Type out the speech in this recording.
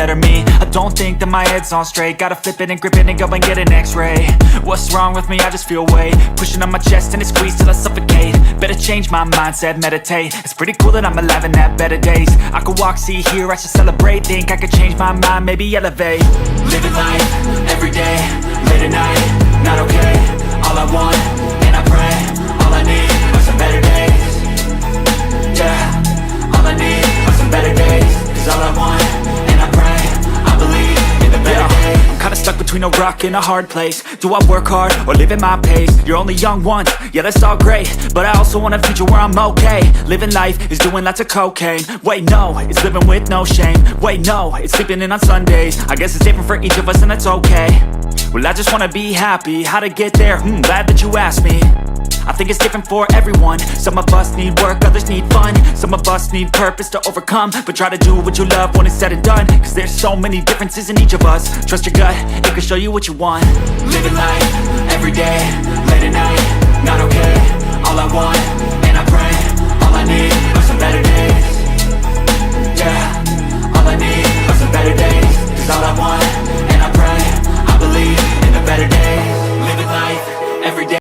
better me. I don't think that my head's on straight. Gotta flip it and grip it and go and get an x-ray. What's wrong with me? I just feel weight pushing on my chest and it squeezes till I suffocate. Better change my mindset, meditate. It's pretty cool that I'm alive and have better days. I could walk, see, hear, I should celebrate. Think I could change my mind, maybe elevate. Living life, everyday, late at night, not okay. All I want, and I pray, all I need are some better days. Yeah, all I need are some better days. Cause all I want, and I pray, I believe in the better days. I'm kinda stuck between a rock and a hard place. Do I work hard or live at my pace? You're only young once, yeah that's all great, but I also want a future where I'm okay. Living life is doing lots of cocaine. Wait no, it's living with no shame. Wait no, it's sleeping in on Sundays. I guess it's different for each of us and that's okay. Well I just wanna be happy, how to get there? Glad that you asked me. I think it's different for everyone. Some of us need work, others need fun. Some of us need purpose to overcome. But try to do what you love when it's said and done. Cause there's so many differences in each of us. Trust your gut, it can show you what you want. Living life, everyday, late at night, not okay. All I want,